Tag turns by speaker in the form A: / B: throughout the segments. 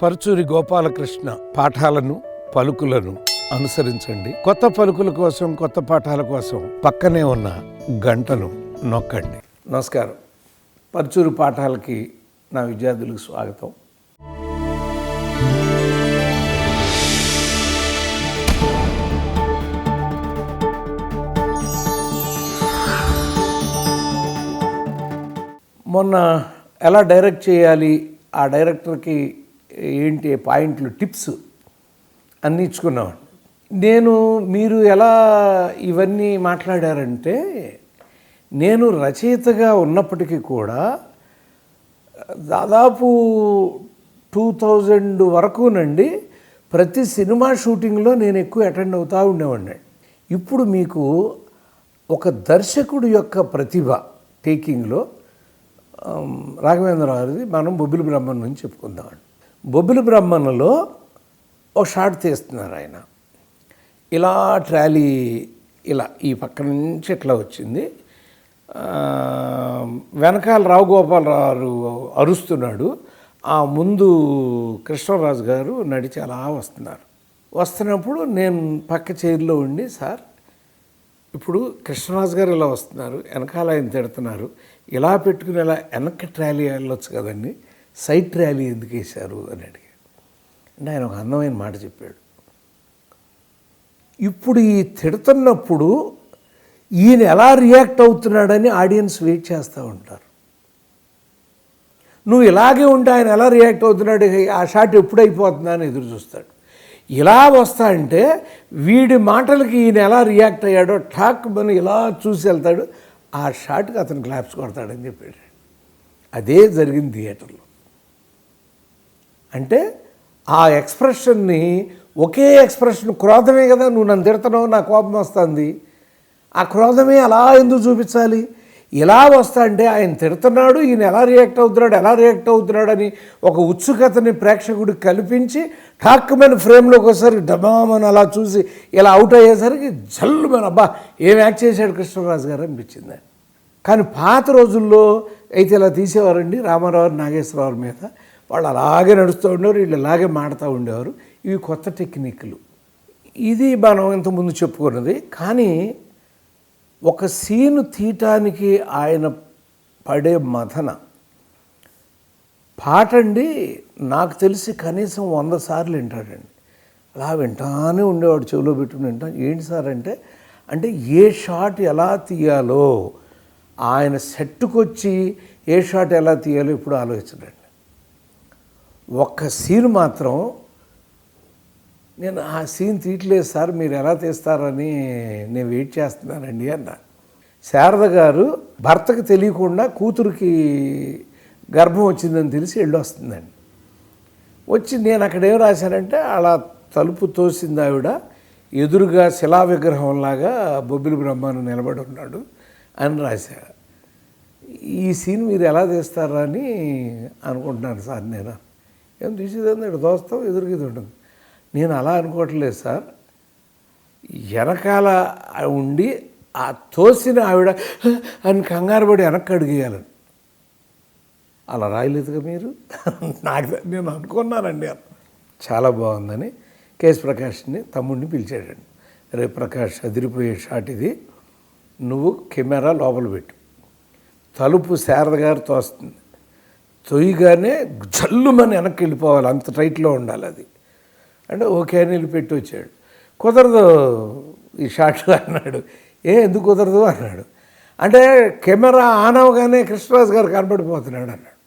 A: పరుచూరి గోపాలకృష్ణ పాఠాలను పలుకులను అనుసరించండి. కొత్త పలుకుల కోసం, కొత్త పాఠాల కోసం పక్కనే ఉన్న గంటను నొక్కండి. నమస్కారం. పరుచూరి పాఠాలకి నా విద్యార్థులకు స్వాగతం. మొన్న ఎలా డైరెక్ట్ చేయాలి, ఆ డైరెక్టర్కి ఏంటి పాయింట్లు, టిప్స్ అన్నీ ఇచ్చుకున్నామండి. మీరు ఎలా ఇవన్నీ మాట్లాడారంటే, నేను రచయితగా ఉన్నప్పటికీ కూడా దాదాపు 2000 వరకునండి ప్రతి సినిమా షూటింగ్లో నేను ఎక్కువ అటెండ్ అవుతూ ఉండేవాడిని. ఇప్పుడు మీకు ఒక దర్శకుడు యొక్క ప్రతిభ టేకింగ్లో రాఘవేంద్రరావుది మనం బొబ్బిలి బ్రహ్మన్ నుంచి చెప్పుకుందామండి. బొబ్బిలి బ్రహ్మన్లో ఒక షాట్ తీస్తున్నారు ఆయన. ఇలా ట్రాలీ ఇలా ఈ పక్క నుంచి ఇట్లా వచ్చింది, వెనకాల రావు గోపాలరావు అరుస్తున్నాడు, ఆ ముందు కృష్ణరాజు గారు నడిచి అలా వస్తున్నారు. వస్తున్నప్పుడు నేను పక్క చైర్లో ఉండి, సార్ ఇప్పుడు కృష్ణరాజు గారు ఇలా వస్తున్నారు, వెనకాల ఆయన తిడుతున్నారు, ఇలా పెట్టుకుని ఇలా వెనక్కి ట్రాలీ వెళ్ళొచ్చు కదండి, సైడ్ ట్రాలీ ఎందుకు వేశారు అని అడిగాడు. అంటే ఆయన ఒక అందమైన మాట చెప్పాడు. ఇప్పుడు ఈ తిడుతున్నప్పుడు ఈయన ఎలా రియాక్ట్ అవుతున్నాడని ఆడియన్స్ వెయిట్ చేస్తూ ఉంటారు. నువ్వు ఇలాగే ఉంటే ఆయన ఎలా రియాక్ట్ అవుతున్నాడు, ఆ షాట్ ఎప్పుడు అయిపోతుందా అని ఎదురు చూస్తాడు. ఇలా వస్తా అంటే వీడి మాటలకి ఈయన ఎలా రియాక్ట్ అయ్యాడో ఠాక్ మనం ఇలా చూసి వెళ్తాడు, ఆ షాట్కి అతను క్లాప్స్ కొడతాడని చెప్పాడు. అదే జరిగింది థియేటర్లో. అంటే ఆ ఎక్స్ప్రెషన్ని, ఒకే ఎక్స్ప్రెషన్, క్రోధమే కదా, నువ్వు నన్ను తిడుతున్నావు, నా కోపం వస్తుంది, ఆ క్రోధమే అలా ఎందుకు చూపించాలి? ఇలా వస్తా అంటే ఆయన తిడుతున్నాడు, ఈయన ఎలా రియాక్ట్ అవుతున్నాడు అని ఒక ఉత్సుకతని ప్రేక్షకుడికి కల్పించి ఠాక్కుమైన ఫ్రేమ్లోకి ఒకసారి డబామని అలా చూసి ఇలా అవుట్ అయ్యేసరికి జల్లుమని అబ్బా ఏం యాక్ట్ చేశాడు కృష్ణరాజు గారు అనిపించింది. కానీ పాత రోజుల్లో అయితే ఇలా తీసేవారండి. రామారావు, నాగేశ్వరరావు మీద వాళ్ళు అలాగే నడుస్తూ ఉండేవారు, వీళ్ళు అలాగే మాడుతూ ఉండేవారు. ఇవి కొత్త టెక్నిక్లు. ఇది మనం ఇంతకుముందు చెప్పుకున్నది. కానీ ఒక సీను తీయటానికి ఆయన పడే మథన పాటండి, నాకు తెలిసి కనీసం 100 సార్లు వింటాడండి. అలా వింటానే ఉండేవాడు, చెవిలో పెట్టుకుని వింటాను. ఏంటి సార్ అంటే ఏ షాట్ ఎలా తీయాలో, ఆయన సెట్టుకొచ్చి ఏ షాట్ ఎలా తీయాలో ఇప్పుడు ఆలోచించండి. ఒక్క సీన్ మాత్రం నేను ఆ సీన్ తీయట్లేదు సార్, మీరు ఎలా తీస్తారని నేను వెయిట్ చేస్తున్నానండి అన్నా. శారద గారు భర్తకు తెలియకుండా కూతురికి గర్భం వచ్చిందని తెలిసి వెళ్ళొస్తుందండి. వచ్చి నేను అక్కడ ఏం రాశానంటే, అలా తలుపు తోసింది ఆవిడ, ఎదురుగా శిలా విగ్రహంలాగా బొబ్బిలి బ్రహ్మను నిలబడి ఉన్నాడు అని రాశా. ఈ సీన్ మీరు ఎలా తీస్తారా అని అనుకుంటున్నాను సార్. నేను ఏం తీసేదండి, ఇక్కడ దోస్తాం, ఎదురుగా ఇది ఉంటుంది. నేను అలా అనుకోవట్లేదు సార్, వెనకాల ఉండి ఆ తోసిన ఆవిడ అని కంగారు పడి వెనక్కి అడిగేయాలని. అలా రాయలేదుగా మీరు? నేను అనుకున్నానండి. చాలా బాగుందని కేఎస్ ప్రకాష్ని, తమ్ముడిని పిలిచాడండి. రే ప్రకాష్, అదిరిపోయే షాట్ ఇది, నువ్వు కెమెరా లోపల పెట్టు, తలుపు శారద గారు తోస్తుంది, తొయ్యగానే జల్లుమని వెనక్కి వెళ్ళిపోవాలి, అంత టైట్లో ఉండాలి అది. అంటే ఓకే అని వెళ్ళిపెట్టి వచ్చాడు. కుదరదు ఈ షాట్ అన్నాడు. ఎందుకు కుదరదు అన్నాడు. అంటే కెమెరా ఆన్ అవగానే కృష్ణరాజు గారు కనపడిపోతున్నాడు అన్నాడు.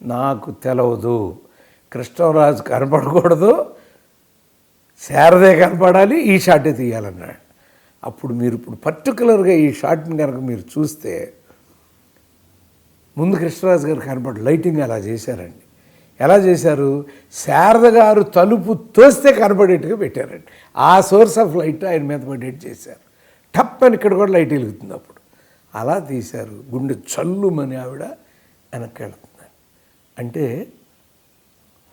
A: నాకు తెలవదు, కృష్ణరాజు కనపడకూడదు, శారదే కనపడాలి, ఈ షాటే తీయాలన్నాడు. అప్పుడు మీరు ఇప్పుడు పర్టికులర్గా ఈ షాట్ని కనుక మీరు చూస్తే, ముందు కృష్ణరాజు గారు కనపడు, లైటింగ్ అలా చేశారండి. ఎలా చేశారు? శారద గారు తలుపు తోస్తే కనపడేట్టుగా పెట్టారండి. ఆ సోర్స్ ఆఫ్ లైట్ ఆయన మీద పడేట్టు చేశారు. టప్ అని ఇక్కడ కూడా లైట్ వెలుగుతుంది. అప్పుడు అలా తీశారు. గుండె చల్లుమని ఆవిడ వెనక్కి వెళ్తుంది. అంటే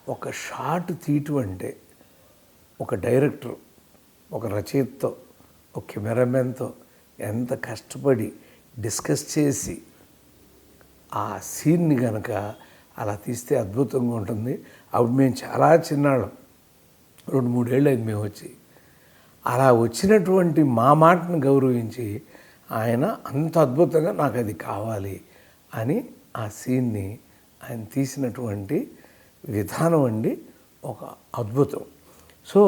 A: ఒక షాట్ తీయటం అంటే ఒక డైరెక్టర్, ఒక రచయితతో, ఒక కెమెరామెన్తో ఎంత కష్టపడి డిస్కస్ చేసి ఆ సీన్ని కనుక అలా తీస్తే అద్భుతంగా ఉంటుంది. అప్పుడు మేము చాలా చిన్నాళ్ళం, 2-3 ఏళ్ళు అయింది మేము వచ్చి. అలా వచ్చినటువంటి మా మాటను గౌరవించి ఆయన అంత అద్భుతంగా నాకు అది కావాలి అని ఆ సీన్ని ఆయన తీసినటువంటి విధానం అండి ఒక అద్భుతం. సో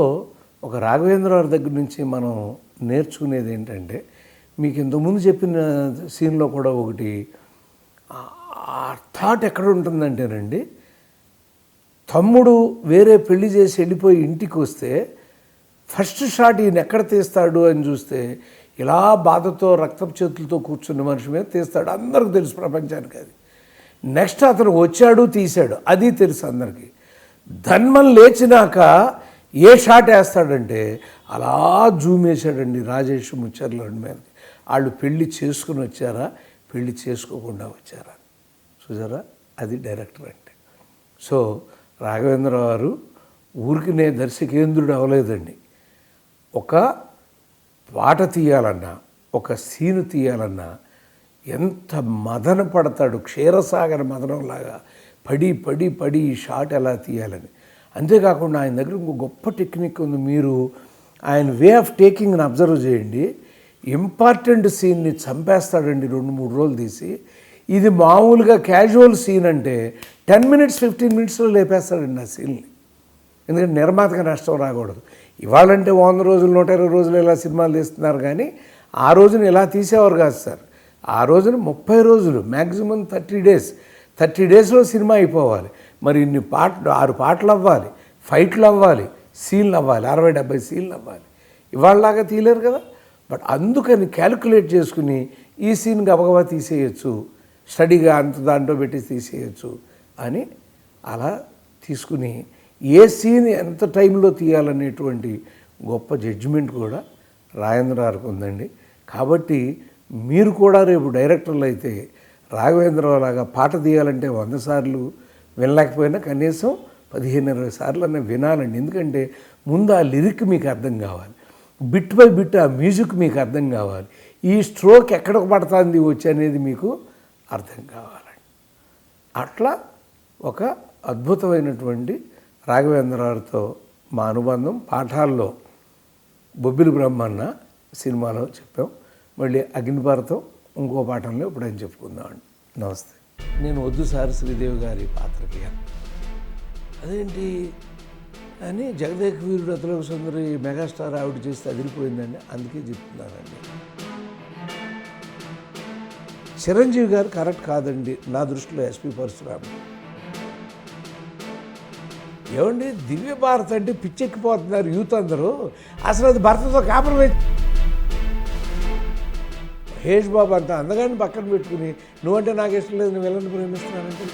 A: ఒక రాఘవేంద్ర గారి దగ్గర నుంచి మనం నేర్చుకునేది ఏంటంటే, మీకు ఇంతకుముందు చెప్పిన సీన్లో కూడా ఒకటి ఆ థాట్ ఎక్కడ ఉంటుందంటేనండి, తమ్ముడు వేరే పెళ్లి చేసి వెళ్ళిపోయి ఇంటికి వస్తే ఫస్ట్ షాట్ ఈయన ఎక్కడ తీస్తాడు అని చూస్తే ఇలా బాధతో రక్తపు చేతులతో కూర్చున్న మనిషి మీద తీస్తాడు. అందరికి తెలుసు ప్రపంచానికి అది. నెక్స్ట్ అతను వచ్చాడు తీశాడు, అది తెలుసు అందరికీ. ధన్మన్ లేచినాక ఏ షాట్ వేస్తాడంటే అలా జూమ్ వేసాడండి రాజేష్ ముచ్చర్ల మీదకి. వాళ్ళు పెళ్లి చేసుకుని వచ్చారా, పెళ్లి చేసుకోకుండా వచ్చారా చూసారా, అది డైరెక్టర్ అంటే. సో రాఘవేంద్ర గారు ఊరికినే దర్శకేంద్రుడు అవ్వలేదండి. ఒక పాట తీయాలన్నా, ఒక సీను తీయాలన్నా ఎంత మదన పడతాడు, క్షీరసాగర మదనంలాగా పడి పడి పడి ఈ షాట్ ఎలా తీయాలని. అంతేకాకుండా ఆయన దగ్గర ఇంకో గొప్ప టెక్నిక్ ఉంది. మీరు ఆయన వే ఆఫ్ టేకింగ్ని అబ్జర్వ్ చేయండి. ఇంపార్టెంట్ సీన్ని చంపేస్తాడండి 2-3 రోజులు తీసి. ఇది మామూలుగా క్యాజువల్ సీన్ అంటే 10 minutes 15 minutesలో లేపేస్తాడండి ఆ సీన్ని. ఎందుకంటే నిర్మాతగా నష్టం రాకూడదు. ఇవాళంటే 100 రోజులు 120 రోజులు ఇలా సినిమాలు తీస్తున్నారు, కానీ ఆ రోజున ఇలా తీసేవారు కాదు సార్. ఆ రోజున 30 రోజులు, మ్యాక్సిమం 30 days. 30 daysలో సినిమా అయిపోవాలి. మరి ఇన్ని 6 పాటలు అవ్వాలి, ఫైట్లు అవ్వాలి, సీన్లు అవ్వాలి, 60-70 సీన్లు అవ్వాలి. ఇవాళలాగా తీయలేరు కదా. బట్ అందుకని క్యాలిక్యులేట్ చేసుకుని ఈ సీన్ గబగబా తీసేయచ్చు, స్టడీగా అంత దాంట్లో పెట్టి తీసేయచ్చు అని అలా తీసుకుని ఏ సీన్ ఎంత టైంలో తీయాలనేటువంటి గొప్ప జడ్జిమెంట్ కూడా రాఘవేంద్ర గారికి ఉందండి. కాబట్టి మీరు కూడా రేపు డైరెక్టర్లు అయితే రాఘవేంద్ర లాగా పాట తీయాలంటే 100 సార్లు వినలేకపోయినా కనీసం 15-20 సార్లు అన్న వినాలండి. ఎందుకంటే ముందు ఆ లిరిక్ మీకు అర్థం కావాలి, బిట్ బై బిట్ ఆ మ్యూజిక్ మీకు అర్థం కావాలి, ఈ స్ట్రోక్ ఎక్కడికి పడుతుంది వచ్చి అనేది మీకు అర్థం కావాలండి. అట్లా ఒక అద్భుతమైనటువంటి రాఘవేంద్ర గారితో మా అనుబంధం పాఠాల్లో బొబ్బిలి బ్రహ్మన్న సినిమాలో చెప్పాం. మళ్ళీ అగ్నిభారతం ఇంకో పాఠంలో ఎప్పుడైనా చెప్పుకుందామండి. నమస్తే. నేను వద్దు సార్ శ్రీదేవి గారి పాత్రకి అదేంటి అని జగదేక వీరుడు అతిలోక సుందరి మెగాస్టార్ ఆవిడ చేస్తే అదిరిపోయిందండి, అందుకే చెప్తున్నానండి. చిరంజీవి గారు కరెక్ట్ కాదండి నా దృష్టిలో ఎస్పి పరశురామ్. ఏమండి దివ్య భారత్ అంటే పిచ్చెక్కిపోతున్నారు యూత్ అందరూ. అసలు అది భర్తతో కాంప్రమైజ్. మహేష్ బాబు అంత అందగాన్ని పక్కన పెట్టుకుని నువ్వంటే నాకు ఇష్టం లేదు, నువ్వు వెళ్ళని ప్రేమిస్తున్నానంటే